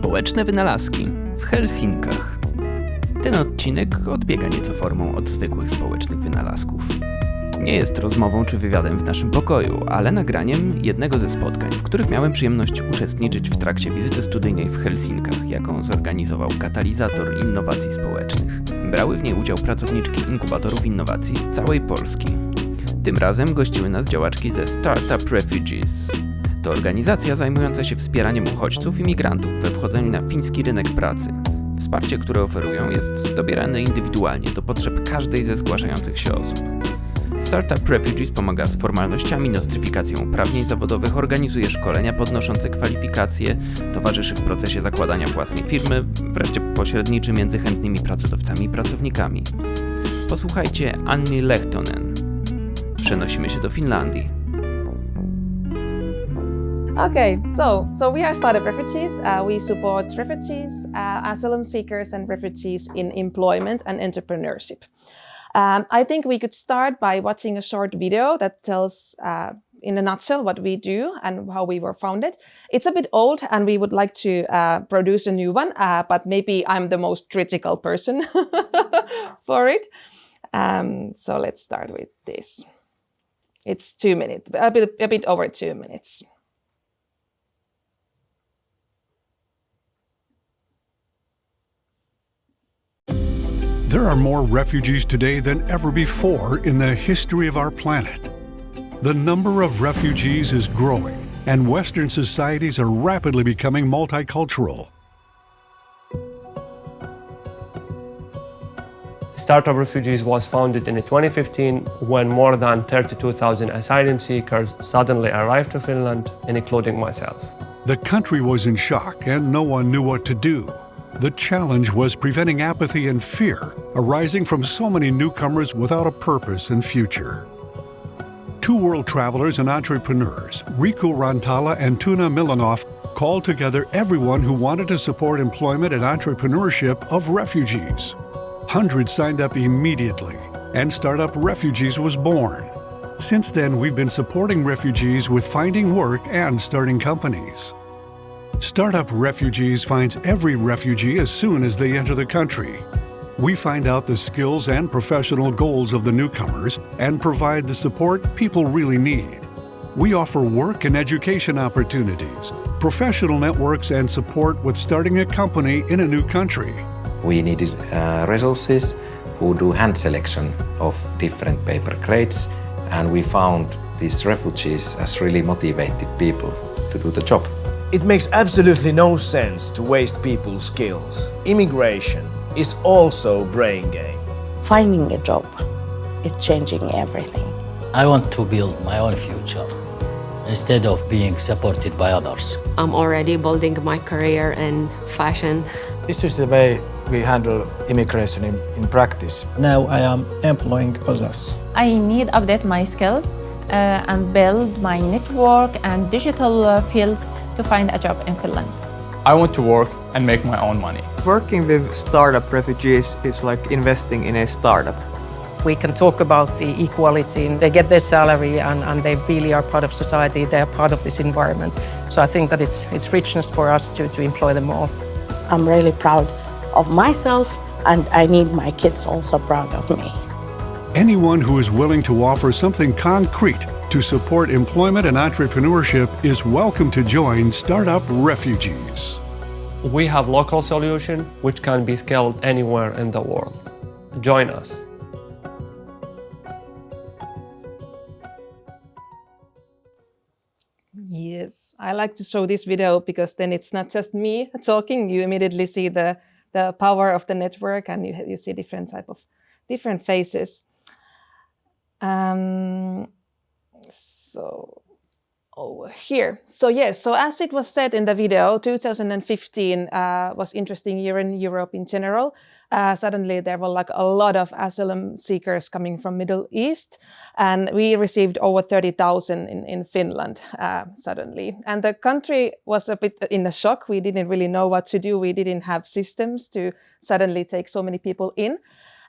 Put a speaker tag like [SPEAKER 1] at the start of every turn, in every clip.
[SPEAKER 1] Społeczne Wynalazki w Helsinkach. Ten odcinek odbiega nieco formą od zwykłych społecznych wynalazków. Nie jest rozmową czy wywiadem w naszym pokoju, ale nagraniem jednego ze spotkań, w których miałem przyjemność uczestniczyć w trakcie wizyty studyjnej w Helsinkach, jaką zorganizował katalizator innowacji społecznych. Brały w niej udział pracowniczki inkubatorów innowacji z całej Polski. Tym razem gościły nas działaczki ze Startup Refugees. To organizacja zajmująca się wspieraniem uchodźców i migrantów we wchodzeniu na fiński rynek pracy. Wsparcie, które oferują, jest dobierane indywidualnie do potrzeb każdej ze zgłaszających się osób. Startup Refugees pomaga z formalnościami, nostryfikacją uprawnień zawodowych, organizuje szkolenia podnoszące kwalifikacje, towarzyszy w procesie zakładania własnej firmy, wreszcie pośredniczy między chętnymi pracodawcami i pracownikami. Posłuchajcie Anni Lehtonen. Przenosimy się do Finlandii.
[SPEAKER 2] Okay, so we are Startup Refugees. We support refugees, asylum seekers and refugees in employment and entrepreneurship. I think we could start by watching a short video that tells in a nutshell what we do and how we were founded. It's a bit old and we would like to produce a new one, but maybe I'm the most critical person for it. So let's start with this. It's 2 minutes, a bit over 2 minutes.
[SPEAKER 3] There are more refugees today than ever before in the history of our planet. The number of refugees is growing, and Western societies are rapidly becoming multicultural.
[SPEAKER 4] Startup Refugees was founded in 2015 when more than 32,000 asylum seekers suddenly arrived to Finland, including myself.
[SPEAKER 3] The country was in shock and no one knew what to do. The challenge was preventing apathy and fear arising from so many newcomers without a purpose and future. Two world travelers and entrepreneurs, Riku Rantala and Tuna Milanov, called together everyone who wanted to support employment and entrepreneurship of refugees. Hundreds signed up immediately, and Startup Refugees was born. Since then, we've been supporting refugees with finding work and starting companies. Startup Refugees finds every refugee as soon as they enter the country. We find out the skills and professional goals of the newcomers and provide the support people really need. We offer work and education opportunities, professional networks, and support with starting a company in a new country.
[SPEAKER 5] We needed resources who do hand selection of different paper grades, and we found these refugees as really motivated people to do the job.
[SPEAKER 6] It makes absolutely no sense to waste people's skills. Immigration is also brain game.
[SPEAKER 7] Finding a job is changing everything.
[SPEAKER 8] I want to build my own future instead of being supported by others.
[SPEAKER 9] I'm already building my career in fashion.
[SPEAKER 10] This is the way we handle immigration in practice.
[SPEAKER 11] Now I am employing others.
[SPEAKER 12] I need to update my skills and build my network and digital fields to find a job in Finland.
[SPEAKER 13] I want to work and make my own money.
[SPEAKER 14] Working with startup refugees is like investing in a startup.
[SPEAKER 15] We can talk about the equality. They get their salary and they really are part of society. They are part of this environment. So I think that it's richness for us to employ them all.
[SPEAKER 7] I'm really proud of myself and I need my kids also proud of me.
[SPEAKER 3] Anyone who is willing to offer something concrete to support employment and entrepreneurship is welcome to join Startup Refugees.
[SPEAKER 4] We have local solution which can be scaled anywhere in the world. Join us.
[SPEAKER 2] Yes, I like to show this video because then it's not just me talking. You immediately see the power of the network and you see different faces. So over here. So yes, so as it was said in the video, 2015 was interesting year in Europe in general. Suddenly there were like a lot of asylum seekers coming from Middle East, and we received over 30,000 in Finland suddenly. And the country was a bit in a shock. We didn't really know what to do. We didn't have systems to suddenly take so many people in.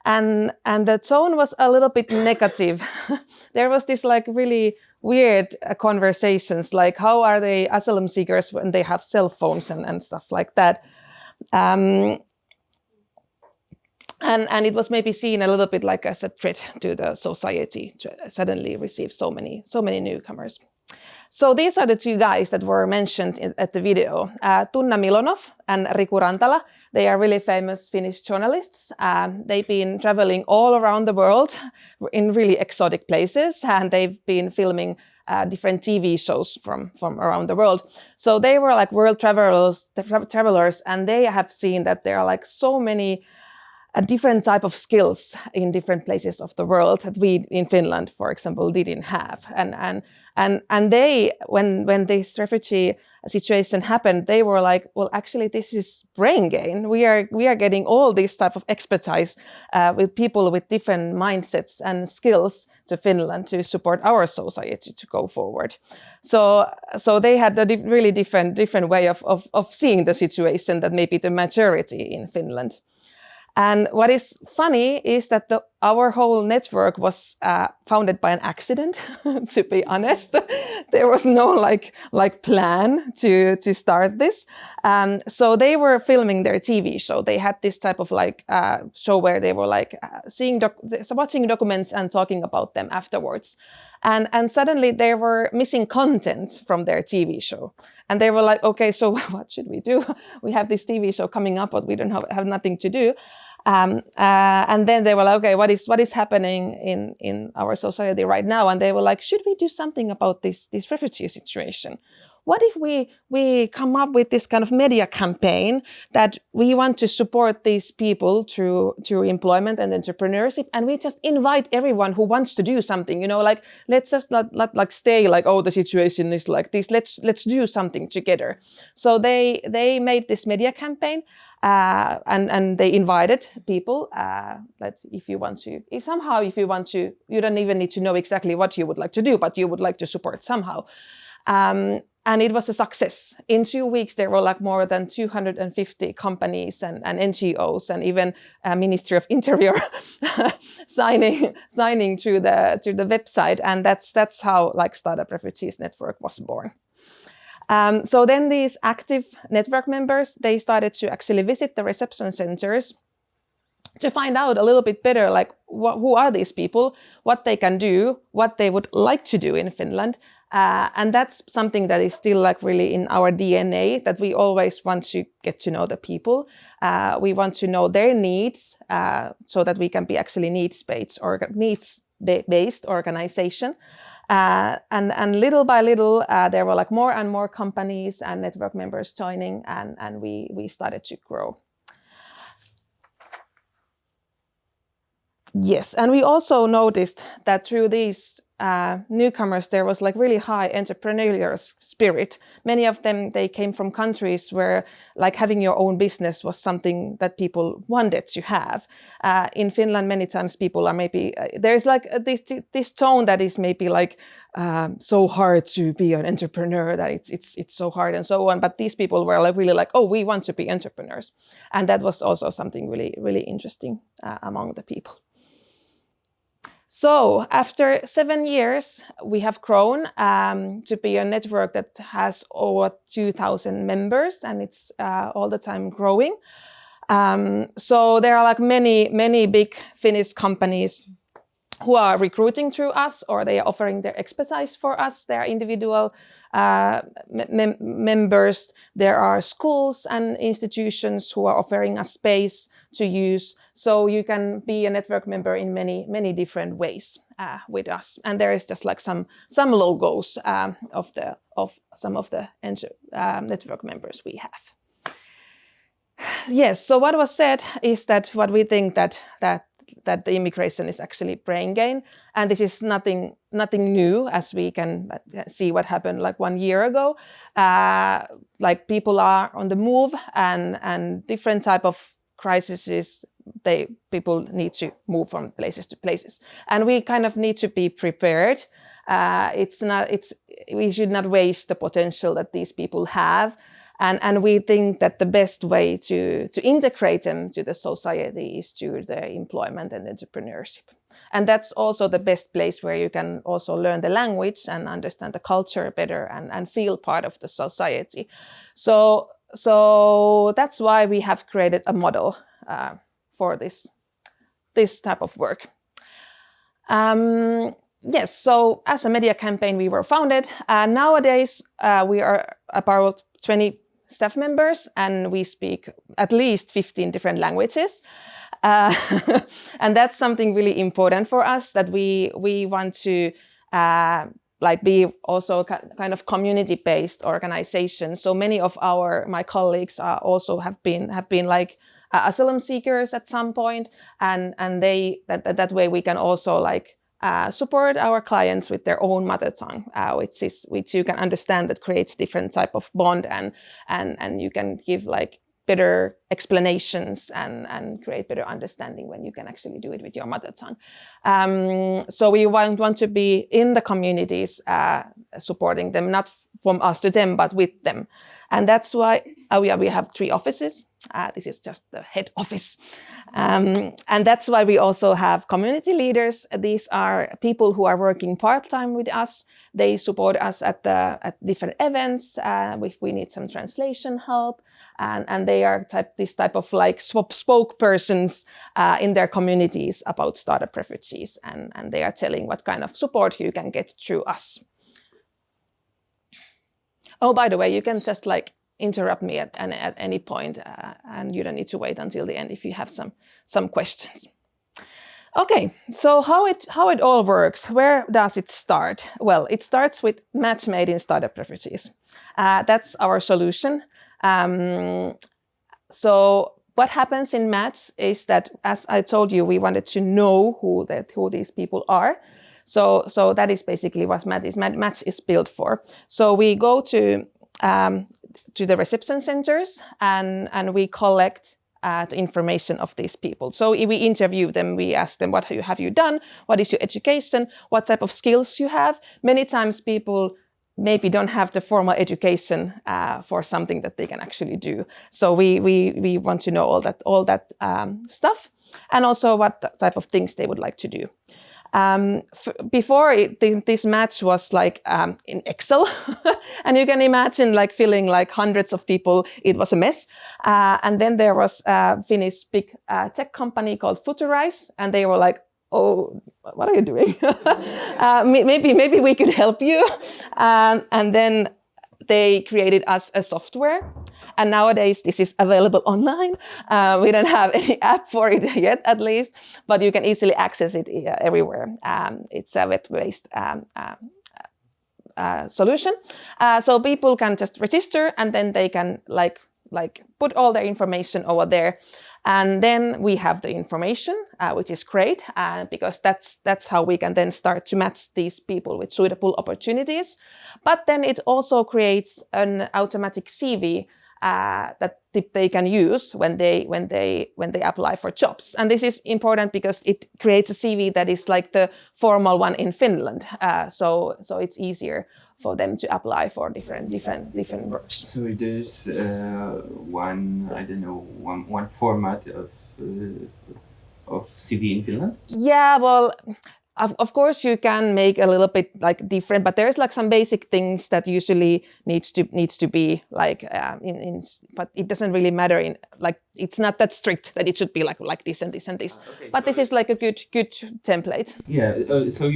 [SPEAKER 2] And the tone was a little bit negative. There was this like really weird conversations, like how are they asylum seekers when they have cell phones and stuff like that. And it was maybe seen a little bit like as a threat to the society to suddenly receive so many newcomers. So these are the two guys that were mentioned at the video. Tunna Milonov and Riku Rantala. They are really famous Finnish journalists. They've been traveling all around the world in really exotic places, and they've been filming different TV shows from around the world. So they were like world travelers, and they have seen that there are like so many a different type of skills in different places of the world that we in Finland, for example, didn't have. And they, when this refugee situation happened, they were like, well, actually, this is brain gain. We are getting all this type of expertise with people with different mindsets and skills to Finland to support our society to go forward. So they had a really different way of seeing the situation that maybe the majority in Finland. And what is funny is that our whole network was founded by an accident, to be honest. There was no like plan to start this. So they were filming their TV show. They had this type of like show where they were like watching documents and talking about them afterwards. And suddenly they were missing content from their TV show. And they were like, okay, so what should we do? We have this TV show coming up, but we don't have nothing to do. And then they were like, okay, what is happening in our society right now? And they were like, should we do something about this refugee situation? What if we come up with this kind of media campaign that we want to support these people through employment and entrepreneurship, and we just invite everyone who wants to do something, like let's just not like stay like, oh, the situation is like this, let's do something together. So they made this media campaign and they invited people that if you want to, you don't even need to know exactly what you would like to do, but you would like to support somehow. And it was a success. In 2 weeks, there were like more than 250 companies and NGOs and even Ministry of Interior signing through the website. And that's how like Startup Refugees Network was born. So then these active network members, they started to actually visit the reception centers to find out a little bit better, like who are these people, what they can do, what they would like to do in Finland. And that's something that is still like really in our DNA, that we always want to get to know the people. We want to know their needs so that we can be actually needs-based organization. And little by little, there were like more and more companies and network members joining, and we started to grow. Yes, and we also noticed that through these newcomers, there was like really high entrepreneurial spirit. Many of them, they came from countries where like having your own business was something that people wanted to have. In Finland, many times people are maybe, there's like this tone that is maybe like so hard to be an entrepreneur, that it's so hard and so on. But these people were like really like, oh, we want to be entrepreneurs. And that was also something really, really interesting among the people. So after 7 years, we have grown to be a network that has over 2,000 members, and it's all the time growing. So there are like many big Finnish companies who are recruiting through us, or they are offering their expertise for us. There are individual members. There are schools and institutions who are offering us space to use. So you can be a network member in many different ways with us. And there is just like some logos of some of the network members we have. Yes. So what was said is that what we think that the immigration is actually brain gain, and this is nothing new, as we can see what happened like 1 year ago. Like people are on the move, and different type of crises. People need to move from places to places, and we kind of need to be prepared. We should not waste the potential that these people have. And we think that the best way to integrate them to the society is through their employment and entrepreneurship. And that's also the best place where you can also learn the language and understand the culture better and feel part of the society. So that's why we have created a model for this type of work. Yes, so as a media campaign, we were founded. Nowadays, we are about 20 staff members, and we speak at least 15 different languages. And that's something really important for us, that we want to be also kind of community-based organization. So many of my colleagues also have been like asylum seekers at some point, and that way we can also like support our clients with their own mother tongue, which you can understand, that creates different type of bond, and you can give like better explanations and create better understanding when you can actually do it with your mother tongue. So we want to be in the communities, supporting them, not from us to them, but with them. And that's why we have 3 offices. This is just the head office. And that's why we also have community leaders. These are people who are working part-time with us. They support us at different events if we need some translation help. And they are this type of like spokespersons in their communities about startup refugees. And they are telling what kind of support you can get through us. Oh, by the way, you can just like interrupt me at any point, and you don't need to wait until the end if you have some questions. Okay, so how it all works? Where does it start? Well, it starts with match made in startup refugees. That's our solution. So what happens in match is that, as I told you, we wanted to know who these people are. So that is basically what match is built for. So we go to the reception centers and we collect the information of these people. So we interview them, we ask them, what have you done? What is your education? What type of skills you have? Many times people maybe don't have the formal education for something that they can actually do. So we want to know all that stuff, and also what type of things they would like to do. Before this match was like in Excel, and you can imagine like filling like hundreds of people. It was a mess. And then there was a Finnish big tech company called Futurize, and they were like, "Oh, what are you doing? Maybe we could help you." And then they created us a software. And nowadays, this is available online. We don't have any app for it yet, at least, but you can easily access it everywhere. It's a web-based solution. So people can just register, and then they can like put all their information over there. And then we have the information, which is great, because that's how we can then start to match these people with suitable opportunities. But then it also creates an automatic CV that they can use when they apply for jobs. And this is important because it creates a CV that is like the formal one in Finland. So it's easier for them to apply for different works.
[SPEAKER 1] So there's one format of CV in Finland?
[SPEAKER 2] Yeah, well, of course you can make a little bit like different, but there's like some basic things that usually needs to be like but it doesn't really matter in like, it's not that strict that it should be like this and this and this. Okay, but so this is like a good template.
[SPEAKER 1] Yeah, so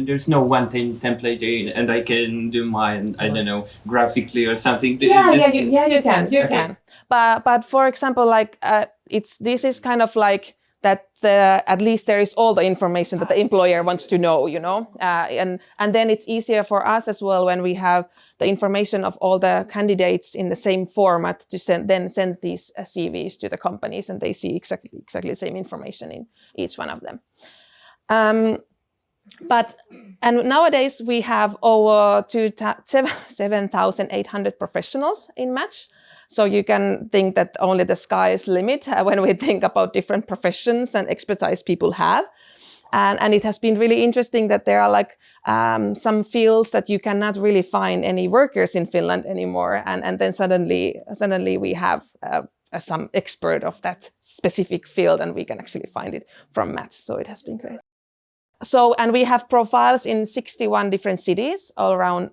[SPEAKER 1] there's no one thing template, and I can do mine, I don't know, graphically or something.
[SPEAKER 2] You can. But for example, like this is kind of like that at least there is all the information that the employer wants to know, you know, and then it's easier for us as well when we have the information of all the candidates in the same format to send these CVs to the companies, and they see exactly the same information in each one of them. And nowadays we have over 7,800 professionals in Match. So you can think that only the sky is the limit when we think about different professions and expertise people have. And it has been really interesting that there are like some fields that you cannot really find any workers in Finland anymore. And then suddenly we have some expert of that specific field, and we can actually find it from Match. So it has been great. So, and we have profiles in 61 different cities all around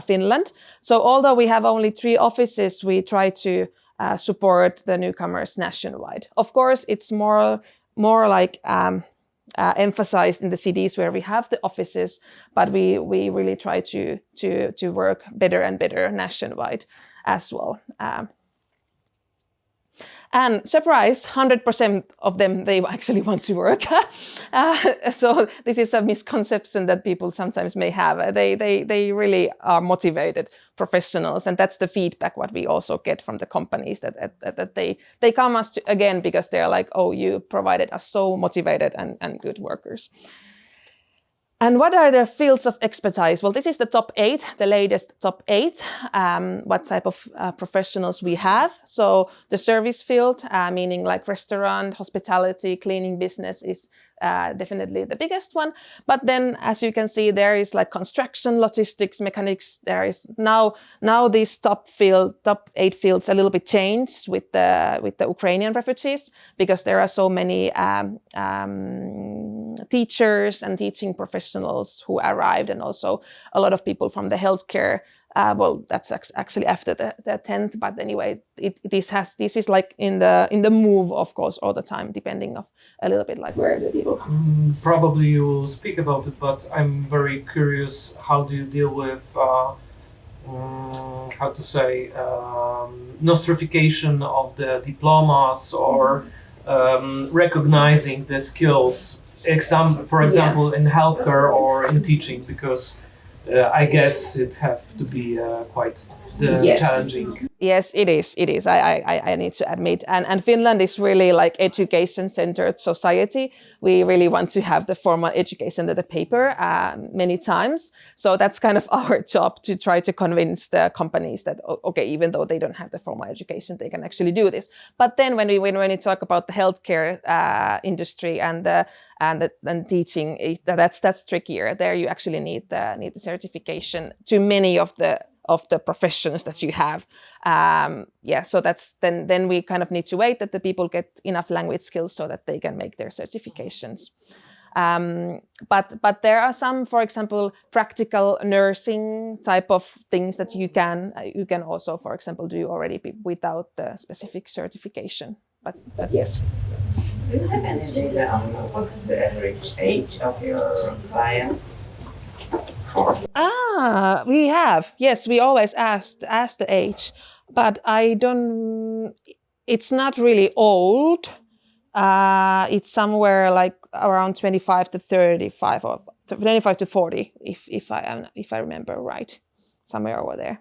[SPEAKER 2] Finland. So although we have only 3 offices, we try to support the newcomers nationwide. Of course, it's more like emphasized in the cities where we have the offices, but we really try to work better and better nationwide as well. And surprise, 100% of them, they actually want to work. So this is a misconception that people sometimes may have. They really are motivated professionals, and that's the feedback what we also get from the companies that they come us to again because they're like, oh, you provided us so motivated and good workers. And what are the fields of expertise? Well, this is the top 8, the latest top 8, what type of professionals we have. So the service field, meaning like restaurant, hospitality, cleaning business is definitely the biggest one. But then, as you can see, there is like construction, logistics, mechanics. There is now these top 8 fields a little bit changed with the Ukrainian refugees, because there are so many teachers and teaching professionals who arrived, and also a lot of people from the healthcare. Well, that's actually after the 10th, but anyway, this is like in the move, of course, all the time, depending of a little bit like where the people come.
[SPEAKER 16] Probably you will speak about it, but I'm very curious. How do you deal with nostrification of the diplomas or recognizing the skills? For example, in healthcare or in teaching, because I guess it have to be quite challenging.
[SPEAKER 2] Yes, it is. It is. I need to admit. And Finland is really like education-centered society. We really want to have the formal education at the paper many times. So that's kind of our job, to try to convince the companies that, okay, even though they don't have the formal education, they can actually do this. But then when we talk about the healthcare industry and teaching, that's trickier. There you actually need the certification to many of the professions that you have. So that's then we kind of need to wait that the people get enough language skills so that they can make their certifications. But there are some, for example, practical nursing type of things that you can also, for example, do already without the specific certification. But yes.
[SPEAKER 17] Do you have any data on what's the average age of your clients?
[SPEAKER 2] We have. Yes, we always ask the age, but it's not really old. It's somewhere like around 25 to 35 or 25 to 40, if I remember right, somewhere over there.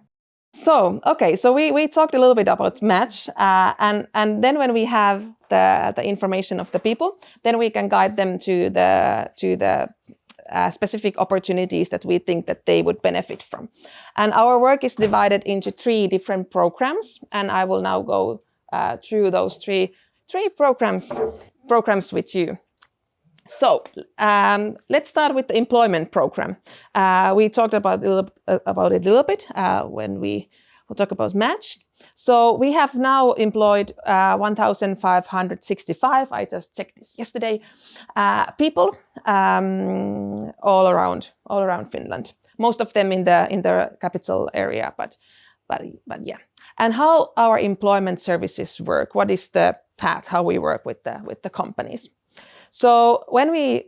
[SPEAKER 2] So, okay, so we talked a little bit about match, and then when we have the information of the people, then we can guide them to the specific opportunities that we think that they would benefit from. And our work is divided into 3 different programs, and I will now go through those three programs with you. So let's start with the employment program. We talked about it a little bit when we will talk about match. So we have now employed 1,565. I just checked this yesterday. People all around Finland. Most of them in the capital area, but yeah. And how our employment services work? What is the path? How we work with the companies? So when we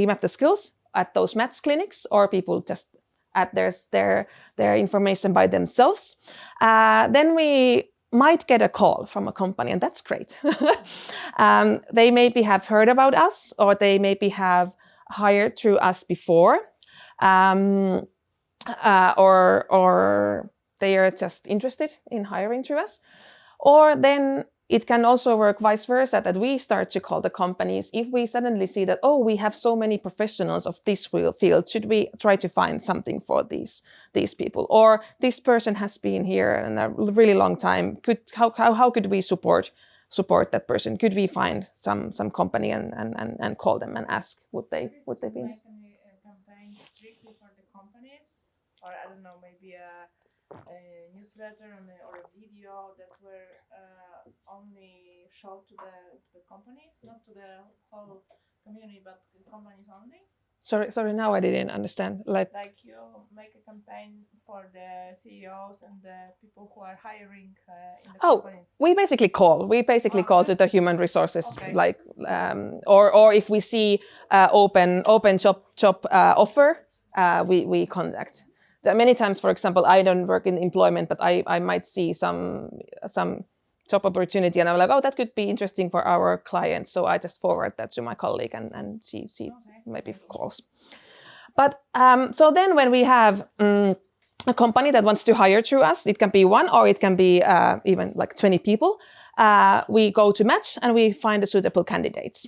[SPEAKER 2] map the skills at those match clinics, or people just add their information by themselves, then we might get a call from a company, and that's great. They maybe have heard about us, or they maybe have hired through us before, or they are just interested in hiring through us. Or then it can also work vice versa, that we start to call the companies if we suddenly see that, oh, we have so many professionals of this field, should we try to find something for these people? Or this person has been here in a really long time. How could we support that person? Could we find some company and call them and ask would they be interested?
[SPEAKER 18] Campaign strictly for the companies, or I don't know, maybe a newsletter or a video that were only shown to the companies, not to the whole community, but companies only?
[SPEAKER 2] Sorry, now I didn't understand. Like
[SPEAKER 18] you make a campaign for the CEOs and the people who are hiring in the companies.
[SPEAKER 2] We basically call to the human resources, like or if we see open job offer, we contact. Many times, for example, I don't work in employment, but I might see some job opportunity, and I'm like, oh, that could be interesting for our clients. So I just forward that to my colleague, and she maybe calls. But so then when we have a company that wants to hire through us, it can be one or it can be even like 20 people. We go to match and we find the suitable candidates.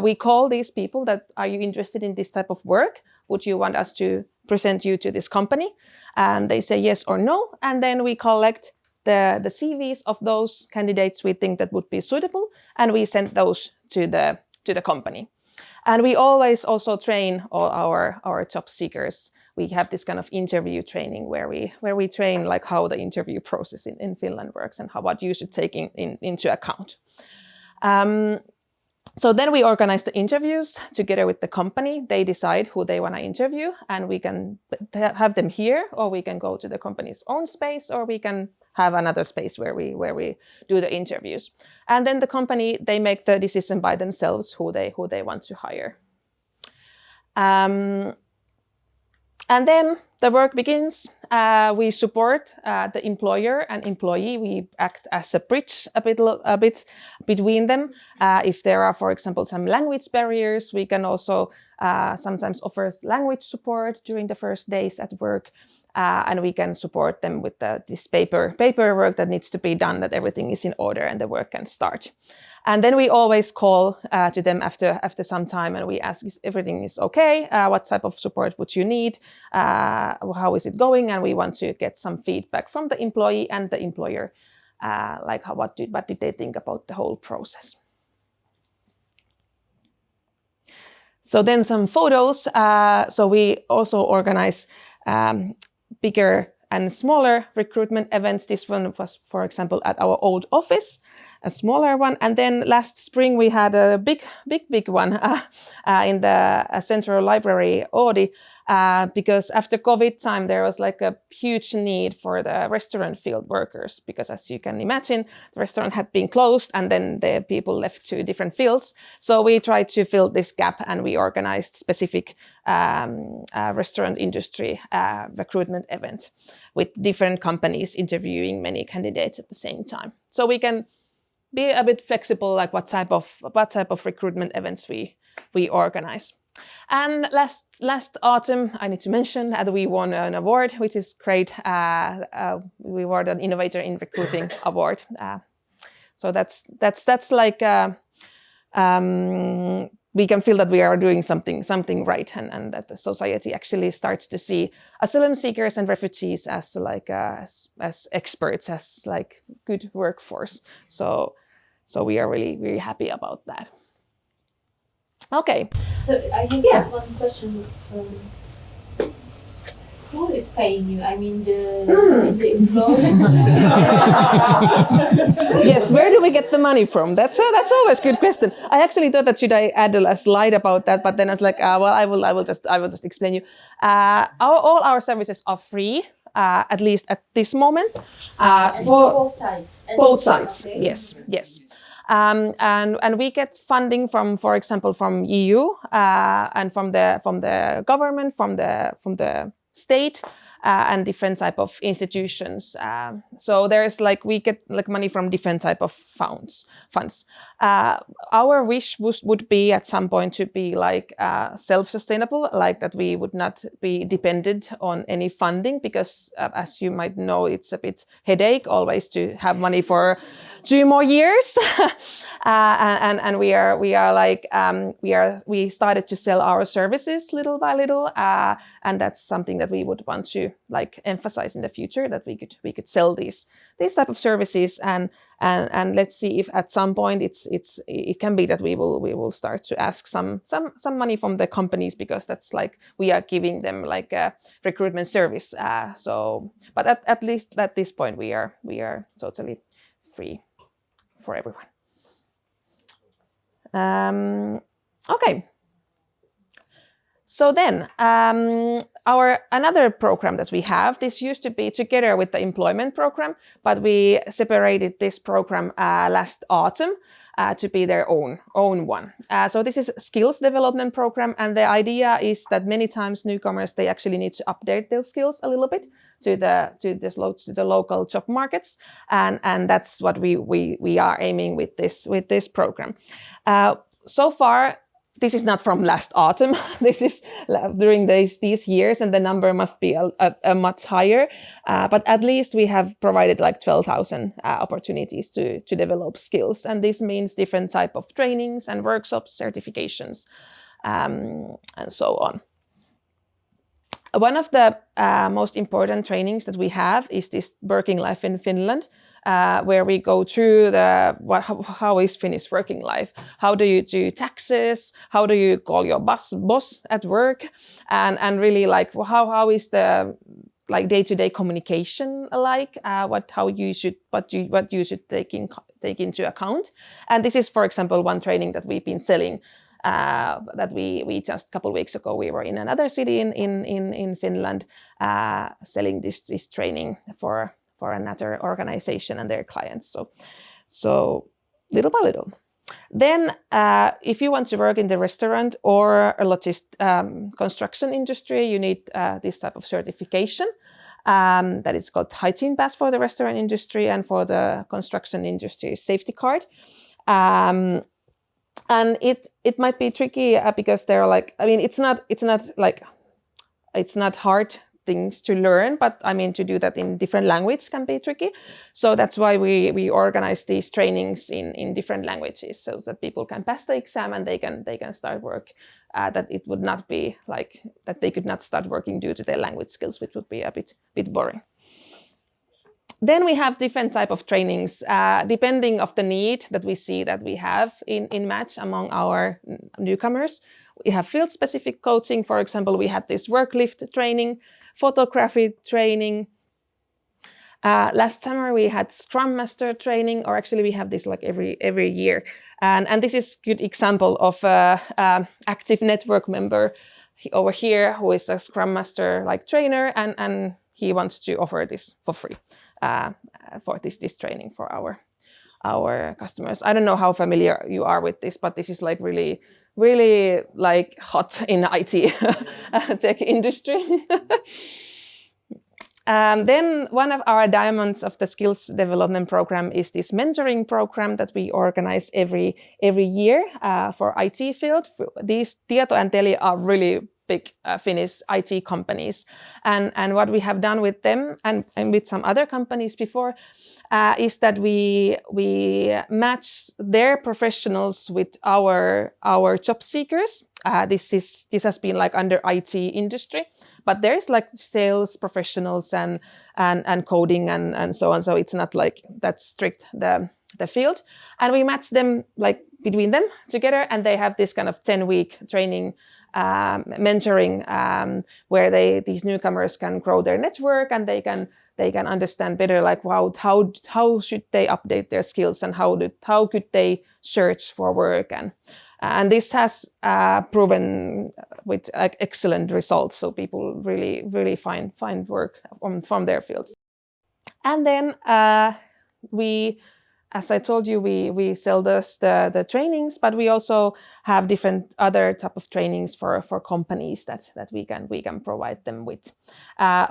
[SPEAKER 2] We call these people that, are you interested in this type of work? Would you want us to present you to this company? And they say yes or no. And then we collect the CVs of those candidates we think that would be suitable, and we send those to the company. And we always also train all our job seekers. We have this kind of interview training where we train like how the interview process in Finland works and what you should take into account. So then we organize the interviews together with the company. They decide who they want to interview, and we can have them here, or we can go to the company's own space, or we can have another space where we do the interviews. And then the company, they make the decision by themselves who they want to hire. And then the work begins. We support the employer and employee. We act as a bridge a bit between them. If there are, for example, some language barriers, we can also sometimes offer language support during the first days at work. And we can support them with this paperwork that needs to be done, that everything is in order and the work can start. And then we always call to them after some time, and we ask if everything is okay, what type of support would you need, how is it going, and we want to get some feedback from the employee and the employer, like what did they think about the whole process. So then some photos. So we also organize bigger and smaller recruitment events. This one was, for example, at our old office, a smaller one. And then last spring we had a big one in the Central Library, Oodi, because after COVID time there was like a huge need for the restaurant field workers, because as you can imagine, the restaurant had been closed and then the people left to different fields. So we tried to fill this gap, and we organized specific restaurant industry recruitment event with different companies interviewing many candidates at the same time. So we can be a bit flexible, like what type of recruitment events we organize. And last autumn, I need to mention that we won an award, which is great. We won an Innovator in Recruiting award. So that's like we can feel that we are doing something right, and that the society actually starts to see asylum seekers and refugees as like as experts, as like good workforce. So we are really happy about that. Okay.
[SPEAKER 19] So I have one question. Who is paying you? I mean, the employees.
[SPEAKER 2] Yes, where do we get the money from? That's always a good question. I actually thought that should I add a slide about that, but then I was like, well, I will just explain you. All our services are free, at least at this moment.
[SPEAKER 19] For both sides.
[SPEAKER 2] Both sides.
[SPEAKER 19] Okay.
[SPEAKER 2] Yes. And we get funding from, for example, from EU and from the government, from the state, and different type of institutions. So there's like, we get like money from different type of funds. Our wish would be at some point to be like self-sustainable, like that we would not be dependent on any funding, because as you might know, it's a bit headache always to have money for 2 more years. And we started to sell our services little by little, and that's something that we would want to like emphasize in the future, that we could sell these type of services, and let's see if at some point it can be that we will start to ask some money from the companies, because that's like we are giving them like a recruitment service. But at least at this point we are totally free for everyone. Okay, So then, another program that we have, this used to be together with the employment program, but we separated this program last autumn to be their own one. So this is a skills development program, and the idea is that many times newcomers, they actually need to update their skills a little bit to the local job markets, and that's what we are aiming with this program. So far, this is not from last autumn. This is during these years, and the number must be a much higher. But at least we have provided like 12,000 opportunities to develop skills, and this means different type of trainings and workshops, certifications, and so on. One of the most important trainings that we have is this working life in Finland, where we go through how is Finnish working life? How do you do taxes? How do you call your boss at work? And really like how is the like day-to-day communication like? What you should take into account? And this is, for example, one training that we've been selling. That we just a couple of weeks ago, we were in another city in Finland selling this training for another organization and their clients. So little by little. Then if you want to work in the restaurant or construction industry, you need this type of certification. That is called Hygiene Pass for the restaurant industry, and for the construction industry, safety card. And it might be tricky because they're like, I mean, it's not hard things to learn, but I mean, to do that in different language can be tricky. So that's why we organize these trainings in different languages, so that people can pass the exam and they can start work. That it would not be like that they could not start working due to their language skills, which would be a bit boring. Then we have different type of trainings, depending of the need that we see that we have in match among our newcomers. We have field-specific coaching. For example, we had this work lift training, photography training. Last summer we had Scrum Master training, or actually we have this like every year. And this is a good example of active network member over here who is a Scrum Master like trainer, and he wants to offer this for free. For this training for our customers. I don't know how familiar you are with this, but this is like really like hot in IT tech industry. Then one of our diamonds of the skills development program is this mentoring program that we organize every year for IT field. These Tieto and Teli are really big Finnish IT companies, and what we have done with them and with some other companies before is that we match their professionals with our job seekers. This has been like under IT industry, but there's like sales professionals and coding and so on. So it's not like that strict the field, and we match them like between them together, and they have this kind of 10-week training mentoring where these newcomers can grow their network, and they can understand better like how should they update their skills, and how could they search for work, and this has proven with excellent results. So people really find work from their fields. And then as I told you, we sell the trainings, but we also have different other type of trainings for companies that we can provide them with.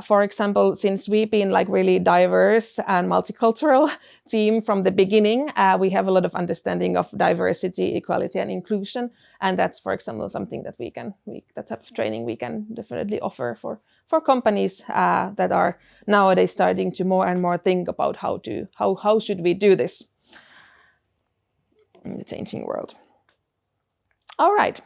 [SPEAKER 2] For example, since we've been like really diverse and multicultural team from the beginning, we have a lot of understanding of diversity, equality, and inclusion, and that's, for example, something that that type of training we can definitely offer for companies that are nowadays starting to more and more think about how should we do this in the changing world. All right,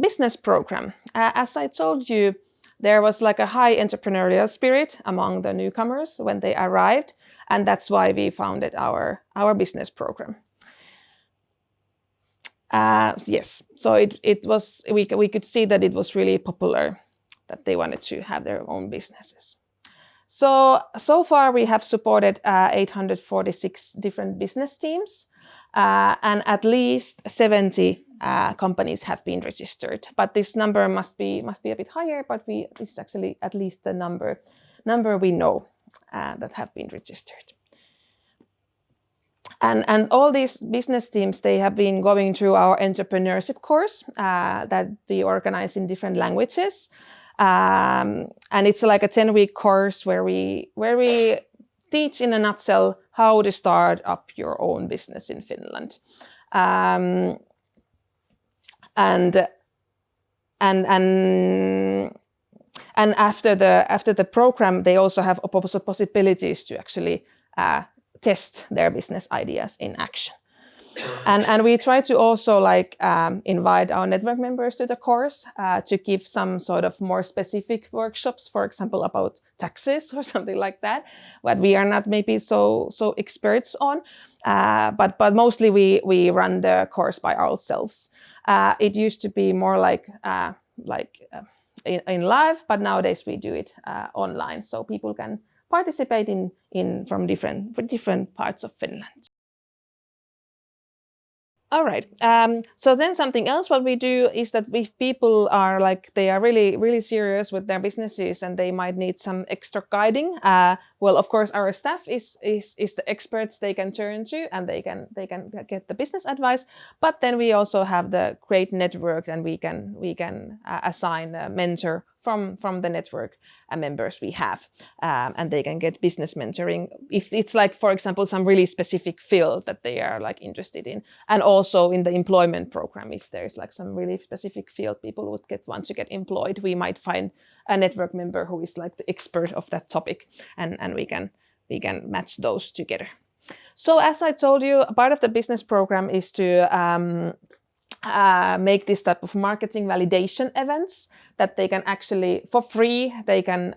[SPEAKER 2] business program. As I told you, there was like a high entrepreneurial spirit among the newcomers when they arrived, and that's why we founded our business program. Yes, so it was. We could see that it was really popular, that they wanted to have their own businesses. So far we have supported 846 different business teams, and at least 70 companies have been registered. But this number must be a bit higher. But this is actually at least the number we know that have been registered. And all these business teams, they have been going through our entrepreneurship course that we organize in different languages. And it's like a 10-week course where we teach in a nutshell how to start up your own business in Finland. And after the program, they also have possibilities to actually test their business ideas in action. And we try to also invite our network members to the course to give some sort of more specific workshops, for example, about taxes or something like that, what we are not maybe so experts on. But mostly we run the course by ourselves. It used to be more in live, but nowadays we do it online, so people can participate from different parts of Finland. All right. So then something else what we do is that if people are they are really, really serious with their businesses and they might need some extra guiding, well, of course, our staff is the experts they can turn to and they can get the business advice. But then we also have the great network and we can assign a mentor from the network members we have, and they can get business mentoring if it's for example, some really specific field that they are interested in, and also in the employment program, if there's some really specific field people would want to get employed, we might find a network member who is the expert of that topic, and we can match those together. So as I told you, part of the business program is to make this type of marketing validation events that they can actually, for free, they can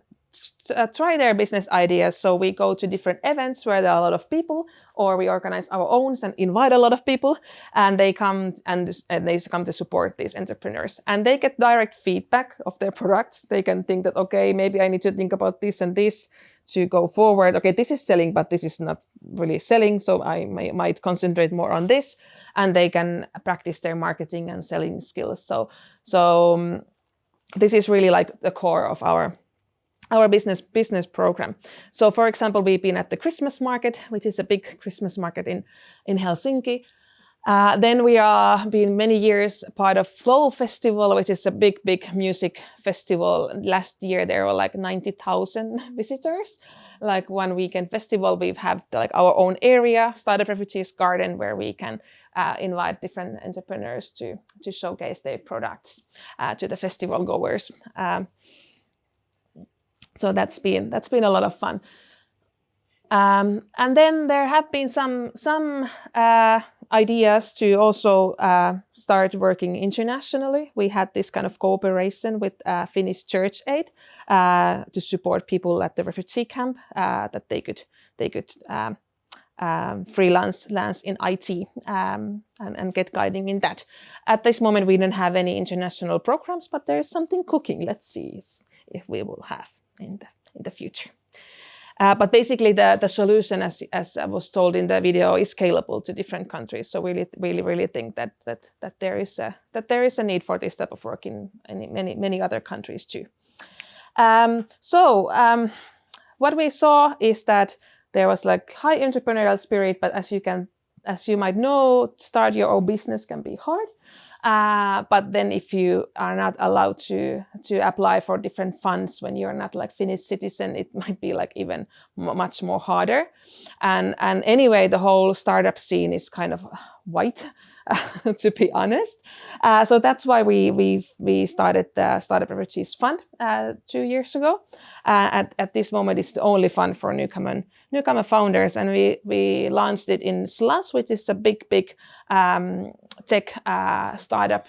[SPEAKER 2] try their business ideas. So we go to different events where there are a lot of people, or we organize our own and invite a lot of people, and they come to support these entrepreneurs. And they get direct feedback of their products. They can think that, okay, maybe I need to think about this and this to go forward. Okay, this is selling, but this is not really selling, so I might concentrate more on this. And they can practice their marketing and selling skills. So this is really the core of our business program. So for example, we've been at the Christmas market, which is a big Christmas market in Helsinki. Then we are been many years part of Flow Festival, which is a big music festival. Last year there were 90,000 visitors. 1 weekend festival. We've had our own area, Startup Refugees Garden, where we can invite different entrepreneurs to showcase their products to the festival goers. So that's been a lot of fun. And then there have been some ideas to also start working internationally. We had this kind of cooperation with Finnish Church Aid to support people at the refugee camp that they could freelance in IT and get guiding in that. At this moment, we don't have any international programs, but there is something cooking. Let's see if we will have in the future. But basically, the solution, as I was told in the video, is scalable to different countries. So really think that there is a need for this type of work in many other countries too. What we saw is that there was high entrepreneurial spirit, but as you might know, start your own business can be hard. But then if you are not allowed to apply for different funds when you're not Finnish citizen, it might be even much more harder. And anyway, the whole startup scene is kind of white, to be honest. So that's why we started the Startup Refugees Fund 2 years ago. At this moment, it's the only fund for newcomer founders, and we launched it in SLAS, which is a big tech startup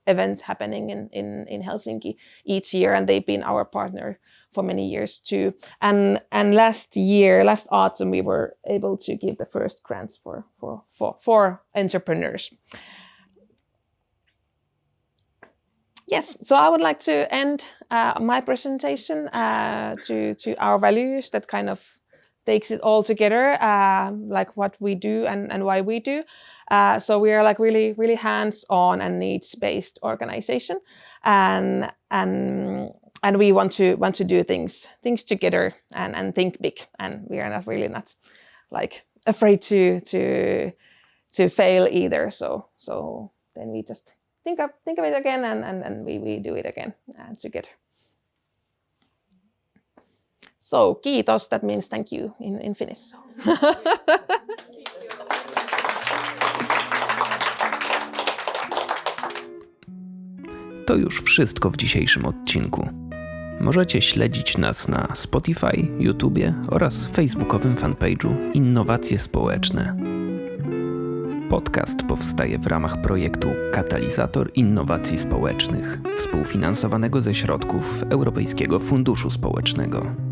[SPEAKER 2] event happening in Helsinki each year, and they've been our partner for many years too. And last autumn, we were able to give the first grants for entrepreneurs. Yes, so I would like to end my presentation to our values that kind of takes it all together, like what we do and why we do. So we are like really hands-on and needs-based organization, and we want to do things together and think big, and we are not like afraid to fail either. So then we just think of it again, and we do it again together. So kiitos, that means thank you in Finnish. So.
[SPEAKER 1] To już wszystko w dzisiejszym odcinku. Możecie śledzić nas na Spotify, YouTubie oraz facebookowym fanpage'u Innowacje Społeczne. Podcast powstaje w ramach projektu Katalizator Innowacji Społecznych, współfinansowanego ze środków Europejskiego Funduszu Społecznego.